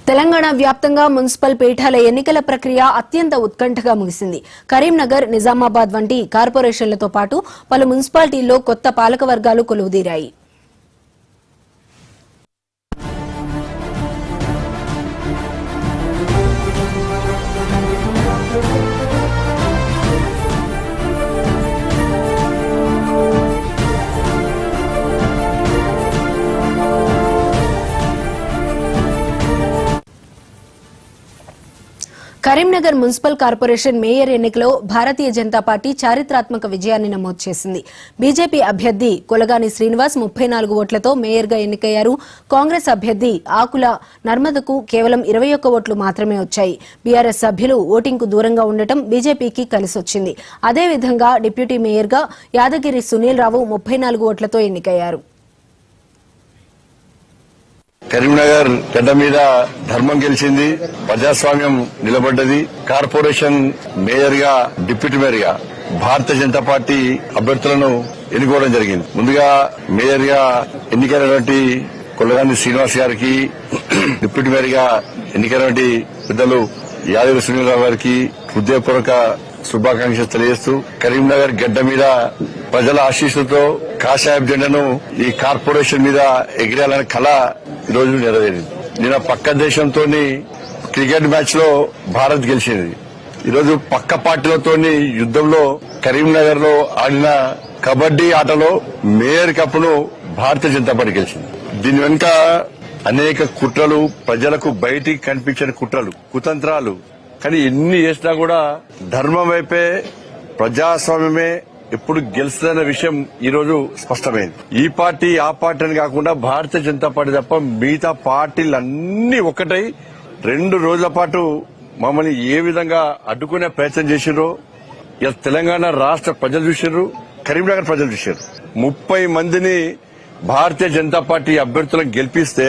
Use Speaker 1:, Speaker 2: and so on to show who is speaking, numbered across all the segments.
Speaker 1: తెలంగాణ వ్యాప్తంగా మున్సిపల్ పీఠాల ఎన్నికల ప్రక్రియ అత్యంత ఉత్కంఠగా ముగిసింది. కరీంనగర్, నిజామాబాద్ వంటి కార్పొరేషన్లతో పాటు పలు మున్సిపాలిటీల్లో కొత్త పాలకవర్గాలు కొలువుదీరాయి. కరీంనగర్ మున్సిపల్ కార్పొరేషన్ మేయర్ ఎన్నికలో భారతీయ జనతా పార్టీ చారిత్రాత్మక విజయాన్ని నమోదు చేసింది. బీజేపీ అభ్యర్థి కొలగాని శ్రీనివాస్ 34 ఓట్లతో మేయర్గా ఎన్నికయ్యారు. కాంగ్రెస్ అభ్యర్థి ఆకుల నర్మదకు కేవలం 21 ఓట్లు మాత్రమే వచ్చాయి. బీఆర్ఎస్ సభ్యులు ఓటింగ్కు దూరంగా ఉండటం బీజేపీకి కలిసొచ్చింది. అదేవిధంగా డిప్యూటీ మేయర్గా యాదగిరి సునీల్ రావు 34 ఓట్లతో ఎన్నికయ్యారు.
Speaker 2: కరీంనగర్ గడ్డ మీద ధర్మం గెలిచింది, ప్రజాస్వామ్యం నిలబడ్డది. కార్పొరేషన్ మేయర్ గా, డిప్యూటీ మేయర్ గా భారతీయ జనతా పార్టీ అభ్యర్థులను ఎన్నుకోవడం జరిగింది. ముందుగా మేయర్ గా ఎన్నికైనటువంటి కొల్లగాని శ్రీనివాస్ గారికి, డిప్యూటీ మేయర్ గా ఎన్నికైనటువంటి పెద్దలు యాదగిరి సునీలరావు గారికి హృదయపూర్వక శుభాకాంక్షలు తెలియజేస్తూ, కరీంనగర్ గడ్డ మీద ప్రజల ఆశీస్సులతో కాషాయ జెండాను ఈ కార్పొరేషన్ మీద ఎగిరేయాలనే కళ ఈరోజు నెరవేరింది. నిన్న పక్క దేశంతో క్రికెట్ మ్యాచ్ లో భారత్ గెలిచింది. ఈరోజు పక్క పార్టీలతో యుద్దంలో కరీంనగర్ లో ఆడిన కబడ్డీ ఆటలో మేయర్ కప్ను భారతీయ జనతా పార్టీ గెలిచింది. దీని వెనుక అనేక కుట్రలు, ప్రజలకు బయటికి కనిపించని కుట్రలు, కుతంత్రాలు, కానీ ఎన్ని చేసినా కూడా ధర్మం వైపే, ప్రజాస్వామ్యమే ఎప్పుడు గెలుస్తుందన్న విషయం ఈ రోజు స్పష్టమైంది. ఈ పార్టీ ఆ పార్టీ అని కాకుండా భారతీయ జనతా పార్టీ తప్ప మిగతా పార్టీలన్నీ ఒక్కటై 2 రోజుల పాటు మమ్మల్ని ఏ విధంగా అడ్డుకునే ప్రయత్నం చేసిర్రో ఇలా తెలంగాణ రాష్ట్ర ప్రజలు చూసిర్రు, కరీంనగర్ ప్రజలు చూసిర్రు. 30 మందిని భారతీయ జనతా పార్టీ అభ్యర్థులను గెలిపిస్తే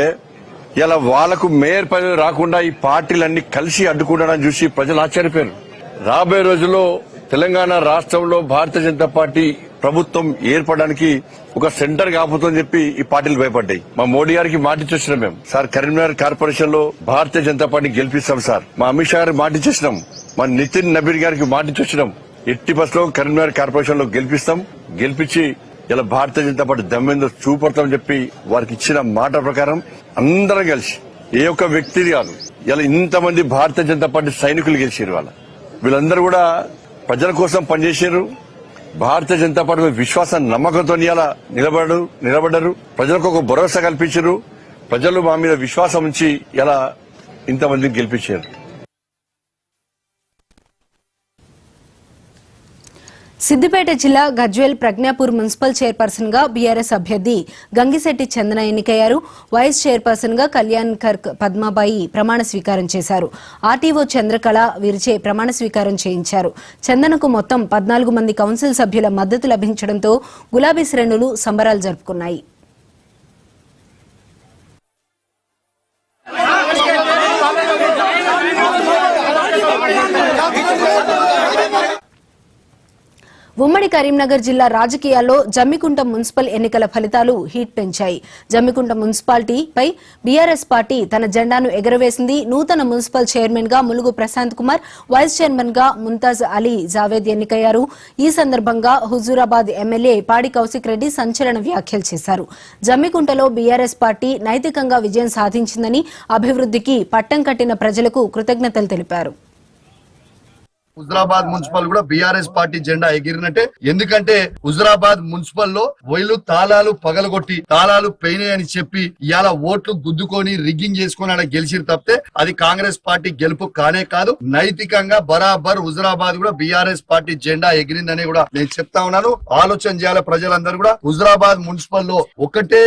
Speaker 2: ఇలా వాళ్లకు మేయర్ పదవి రాకుండా ఈ పార్టీలన్నీ కలిసి అడ్డుకుంటారని చూసి ప్రజలు ఆశ్చర్యపోయారు. రాబోయే రోజుల్లో తెలంగాణ రాష్ట్రంలో భారతీయ జనతా పార్టీ ప్రభుత్వం ఏర్పడడానికి ఒక సెంటర్ కాపుతుందని చెప్పి ఈ పార్టీలు భయపడ్డాయి. మా మోడీ గారికి మాటిచ్చేసినాం మేము, సార్ కరీంనగర్ కార్పొరేషన్ లో భారతీయ జనతా పార్టీ గెలిపిస్తాం సార్. మా అమిత్ షా గారికి మాటిచ్చేసినాం, మా నితిన్ నబీర్ గారికి మాటిచ్చేసినాం, ఎట్టి బస్ లో కరీంనగర్ కార్పొరేషన్ లో గెలిపిస్తాం, గెలిపించి ఇలా భారతీయ జనతా పార్టీ దమ్మెందో చూపడతామని చెప్పి వారికి ఇచ్చిన మాట ప్రకారం అందరం కలిసి, ఏ ఒక్క వ్యక్తి కాదు, ఇలా ఇంతమంది భారతీయ జనతా పార్టీ సైనికులు గెలిచారు. వీళ్ళందరూ కూడా ప్రజల కోసం పనిచేశారు. భారతీయ జనతా పార్టీ విశ్వాసం, నమ్మకంతో ఇలా నిలబడ్డారు. ప్రజలకు ఒక భరోసా కల్పించారు. ప్రజలు మా మీద విశ్వాసం ఉంచి ఇలా ఇంతమందిని గెలిపించారు.
Speaker 1: సిద్దిపేట జిల్లా గజ్వేల్ ప్రజ్ఞాపూర్ మున్సిపల్ చైర్పర్సన్ గా బీఆర్ఎస్ అభ్యర్థి గంగిశెట్టి చందన ఎన్నికయ్యారు. వైస్ చైర్పర్సన్ గా కళ్యాణ్ కర్క్ పద్మాబాయి ప్రమాణ స్వీకారం చేశారు. ఆర్టీఓ చంద్రకళ వీరిచే ప్రమాణ స్వీకారం చేయించారు. చందనకు మొత్తం 14 మంది కౌన్సిల్ సభ్యుల మద్దతు లభించడంతో గులాబీ శ్రేణులు సంబరాలు జరుపుకున్నాయి. ఉమ్మడి కరీంనగర్ జిల్లా రాజకీయాల్లో జమ్మికుంట మున్సిపల్ ఎన్నికల ఫలితాలు హీట్ పెంచాయి. జమ్మికుంట మున్సిపాలిటీపై బీఆర్ఎస్ పార్టీ తన జెండాను ఎగురవేసింది. నూతన మున్సిపల్ చైర్మన్ గా ములుగు ప్రశాంత్ కుమార్, వైస్ చైర్మన్ గా ముంతాజ్ అలీ జావేద్ ఎన్నికయ్యారు. ఈ సందర్భంగా హుజూరాబాద్ ఎమ్మెల్యే పాడి కౌశిక్ రెడ్డి సంచలన వ్యాఖ్యలు చేశారు. జమ్మికుంటలో బీఆర్ఎస్ పార్టీ నైతికంగా విజయం సాధించిందని, అభివృద్ధికి పట్టం కట్టిన ప్రజలకు కృతజ్ఞతలు తెలిపారు.
Speaker 3: హుజరాబాద్ మున్సిపల్ కూడా బీఆర్ఎస్ పార్టీ జెండా ఎగిరినట్టే. ఎందుకంటే హుజరాబాద్ మున్సిపల్ లో వీళ్ళు తాళాలు పగలగొట్టి తాళాలు పోయినాయని చెప్పి ఇవాళ ఓట్లు గుద్దుకొని రిగ్గింగ్ చేసుకుని అలా గెలిచిరు తప్పితే అది కాంగ్రెస్ పార్టీ గెలుపు కానే కాదు. నైతికంగా బరాబర్ హుజరాబాద్ కూడా బీఆర్ఎస్ పార్టీ జెండా ఎగిరిందని కూడా నేను చెప్తా ఉన్నాను. ఆలోచన చేయాలి ప్రజలందరూ కూడా. హుజరాబాద్ మున్సిపల్ లో ఒకటే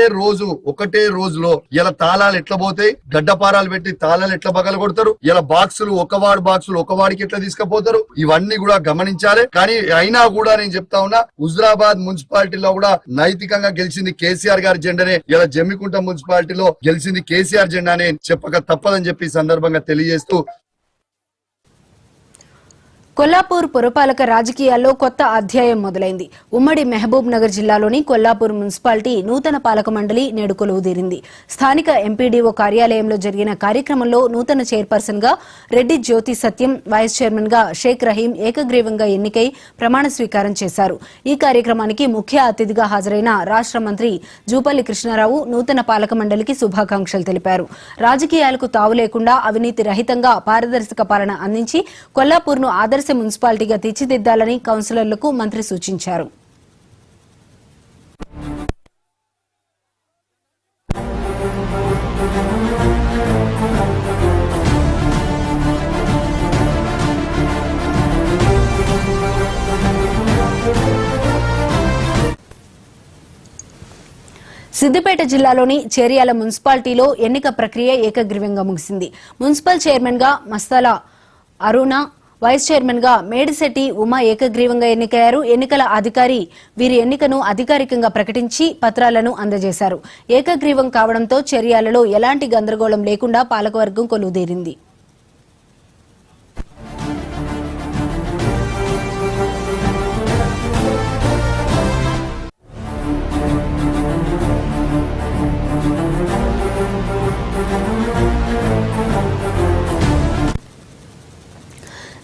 Speaker 3: రోజులో ఇలా తాళాలు ఎట్లా పోతాయి, గడ్డపారాలు పెట్టి తాళాలు ఎట్లా పగలగొడతారు, ఇలా బాక్సులు ఒక వాడికి ఎట్లా తీసుకుపోతారు, ఇవన్నీ కూడా గమనించాలి. కానీ అయినా కూడా నేను చెప్తా ఉన్నా, హుజరాబాద్ మున్సిపాలిటీలో కూడా నైతికంగా గెలిచింది కేసీఆర్ గారి జెండానే. ఇలా జమ్మికుంట మున్సిపాలిటీలో గెలిచింది కేసీఆర్ జెండానే చెప్పక తప్పదని చెప్పి సందర్భంగా తెలియజేస్తూ
Speaker 1: కొల్లాపూర్ పురపాలక రాజకీయాల్లో కొత్త అధ్యాయం మొదలైంది. ఉమ్మడి మహబూబ్ నగర్ జిల్లాలోని కొల్లాపూర్ మున్సిపాలిటీ నూతన పాలక మండలి నేడు కొలువుదీరింది. స్థానిక ఎంపీడీఓ కార్యాలయంలో జరిగిన కార్యక్రమంలో నూతన చైర్పర్సన్ గా రెడ్డి జ్యోతి సత్యం, వైస్ చైర్మన్ గా షేక్ రహీం ఏకగ్రీవంగా ఎన్నికై ప్రమాణ స్వీకారం చేశారు. ఈ కార్యక్రమానికి ముఖ్య అతిథిగా హాజరైన రాష్ట్ర మంత్రి జూపల్లి కృష్ణారావు నూతన పాలక మండలికి శుభాకాంక్షలు తెలిపారు. రాజకీయాలకు తావు లేకుండా అవినీతి రహితంగా పారదర్శక పాలన అందించి కొల్లాపూర్ను ఆదర్శ మున్సిపాలిటీగా తీర్చిదిద్దాలని కౌన్సిలర్లకు మంత్రి సూచించారు. సిద్దిపేట జిల్లాలోని చేర్యాల మున్సిపాలిటీలో ఎన్నిక ప్రక్రియ ఏకగ్రీవంగా ముగిసింది. మున్సిపల్ చైర్మన్ గా మస్తాల అరుణ, వైస్ చైర్మన్ గా మేడిశెట్టి ఉమా ఏకగ్రీవంగా ఎన్నికయ్యారు. ఎన్నికల అధికారి వీరి ఎన్నికను అధికారికంగా ప్రకటించి పత్రాలను అందజేశారు. ఏకగ్రీవం కావడంతో చర్యలలో ఎలాంటి గందరగోళం లేకుండా పాలకవర్గం కొలువుదీరింది.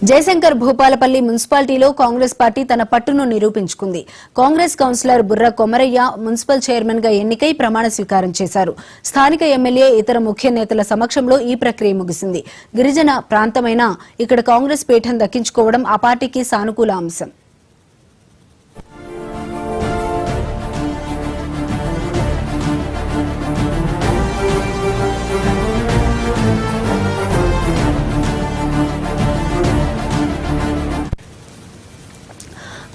Speaker 1: జయశంకర్ భూపాలపల్లి మున్సిపాలిటీలో కాంగ్రెస్ పార్టీ తన పట్టును నిరూపించుకుంది. కాంగ్రెస్ కౌన్సిలర్ బుర్ర కొమరయ్య మున్సిపల్ చైర్మన్ గా ఎన్నికై ప్రమాణ స్వీకారం చేశారు. స్థానిక ఎమ్మెల్యే, ఇతర ముఖ్య నేతల సమక్షంలో ఈ ప్రక్రియ ముగిసింది. గిరిజన ప్రాంతమైన ఇక్కడ కాంగ్రెస్ పీఠం దక్కించుకోవడం ఆ పార్టీకి సానుకూల అంశం.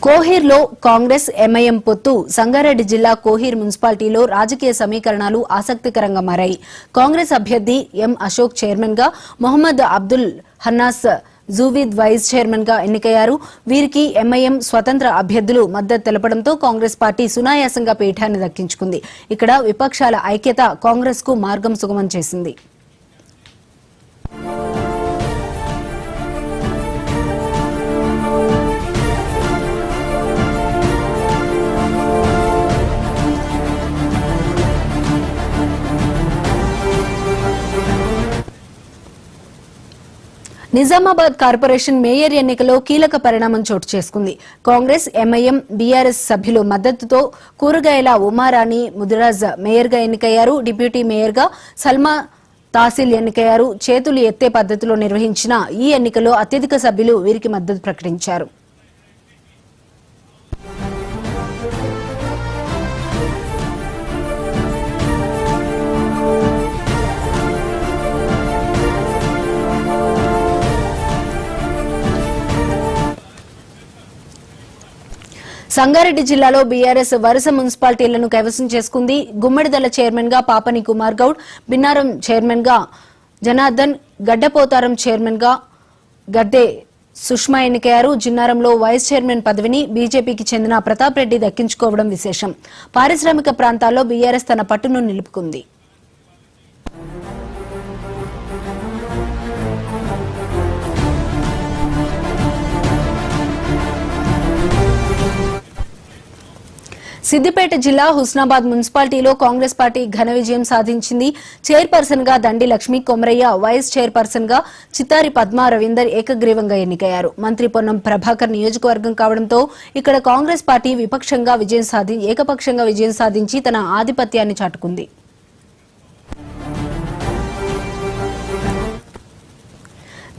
Speaker 1: కోహీర్లో కాంగ్రెస్ ఎంఐఎం పొత్తు. సంగారెడ్డి జిల్లా కోహీర్ మున్సిపాలిటీలో రాజకీయ సమీకరణాలు ఆసక్తికరంగా మారాయి. కాంగ్రెస్ అభ్యర్థి ఎం అశోక్ చైర్మన్ గా, మొహమ్మద్ అబ్దుల్ హన్నాస్ జూవీద్ వైస్ చైర్మన్ గా ఎన్నికయ్యారు. వీరికి ఎంఐఎం స్వతంత్ర అభ్యర్థులు మద్దతు తెలపడంతో కాంగ్రెస్ పార్టీ సునాయాసంగా పీఠాన్ని దక్కించుకుంది. ఇక్కడ విపక్షాల ఐక్యత కాంగ్రెస్ కు మార్గం సుగమం చేసింది. నిజామాబాద్ కార్పొరేషన్ మేయర్ ఎన్నికలో కీలక పరిణామం చోటు చేసుకుంది. కాంగ్రెస్, ఎంఐఎం, బీఆర్ఎస్ సభ్యుల మద్దతుతో కూరగాయల ఉమారాణి ముదిరాజ్ మేయర్ గా ఎన్నికయ్యారు. డిప్యూటీ మేయర్ గా సల్మా తాసిల్ ఎన్నికయ్యారు. చేతులు ఎత్తే పద్దతిలో నిర్వహించిన ఈ ఎన్నికలో అత్యధిక సభ్యులు వీరికి మద్దతు ప్రకటించారు. సంగారెడ్డి జిల్లాలో బీఆర్ఎస్ వరుస మున్సిపాలిటీలను కైవసం చేసుకుంది. గుమ్మడిదల చైర్మన్ గా పాపని కుమార్ గౌడ్, బిన్నారం చైర్మన్ గా జనార్దన్, గడ్డపోతారం చైర్మన్ గా గద్దె సుష్మా ఎన్నికయ్యారు. జిన్నారంలో వైస్ చైర్మన్ పదవిని బీజేపీకి చెందిన ప్రతాప్ రెడ్డి దక్కించుకోవడం విశేషం. పారిశ్రామిక ప్రాంతాల్లో బీఆర్ఎస్ తన పట్టును నిలుపుకుంది. సిద్దిపేట జిల్లా హుస్నాబాద్ మున్సిపాలిటీలో కాంగ్రెస్ పార్టీ ఘన విజయం సాధించింది. చైర్పర్సన్ గా దండి లక్ష్మీ కొమరయ్య, వైస్ చైర్పర్సన్ గా చిత్తారి పద్మా రవీందర్ ఏకగ్రీవంగా ఎన్నికయ్యారు. మంత్రి పొన్నం ప్రభాకర్ నియోజకవర్గం కావడంతో ఇక్కడ కాంగ్రెస్ పార్టీ ఏకపక్షంగా విజయం సాధించి తన ఆధిపత్యాన్ని చాటుకుంది.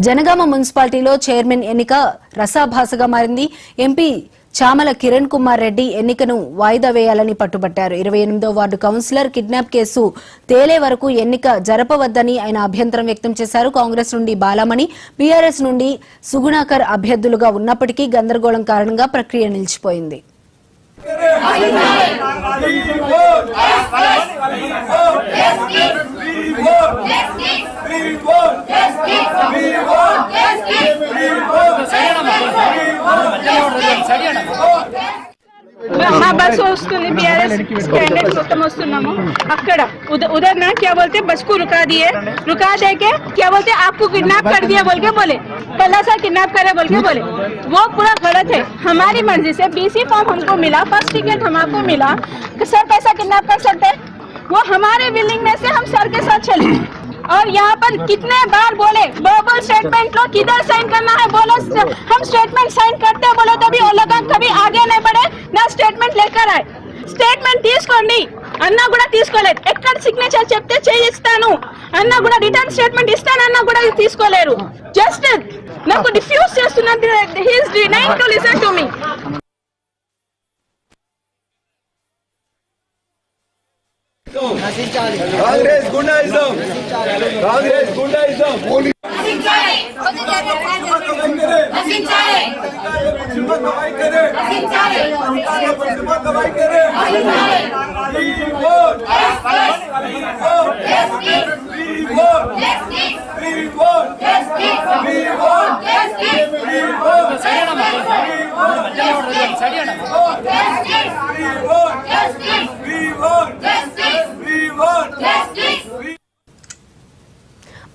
Speaker 1: జనగామ మున్సిపాలిటీలో చైర్మన్ ఎన్నిక రసాభాసగా మారింది. ఎంపీ చామల కిరణ్ కుమార్ రెడ్డి ఎన్నికను వాయిదా వేయాలని పట్టుబట్టారు. 28వ వార్డు కౌన్సిలర్ కిడ్నాప్ కేసు తేలే వరకు ఎన్నిక జరపవద్దని ఆయన అభ్యంతరం వ్యక్తం చేశారు. కాంగ్రెస్ నుండి బాలమణి, బీఆర్ఎస్ నుండి సుగుణాకర్ అభ్యర్థులుగా ఉన్నప్పటికీ గందరగోళం కారణంగా ప్రక్రియ నిలిచిపోయింది.
Speaker 4: మా బస్సు వస్తుంది BRS कैंडिडेट మొత్తం వస్తున్నాము అక్కడ उधर ना क्या बोलते बस को रुका दे के क्या बोलते आपको किडनैप कर दिया बोल के बोले पहला सा किडनैप करे बोल के बोले वो पूरा गलत है। हमारी मर्जी से BC फॉर्म हमको मिला, फर्स्ट टिकट हमको मिला, सर कैसा किडनैप कर सकते? वो हमारे विलिंगनेस से हम सर के साथ चले। और यहाँ पर कितने बार बोले वर्बल स्टेटमेंट लो, किधर साइन करना है बोलो, हम स्टेटमेंट साइन करते बोले तभी वो लोग कभी आगे नहीं बढ़े ना स्टेटमेंट लेकर आए। స్టేట్మెంట్ తీసుకోండి అన్నా కూడా తీసుకోలేదు, ఎక్కడ సిగ్నేచర్ చెప్తే చేయిస్తాను అన్నా కూడా రిటర్న్ స్టేట్మెంట్ ఇస్తానన్నా కూడా తీసుకోలేరు। జస్ట్ నాకు డిఫ్యూజ్ చేస్తున్నారు, he is denying to listen to me.
Speaker 5: Congress గుండాయిజం, కాంగ్రెస్ గుండాయిజం సరే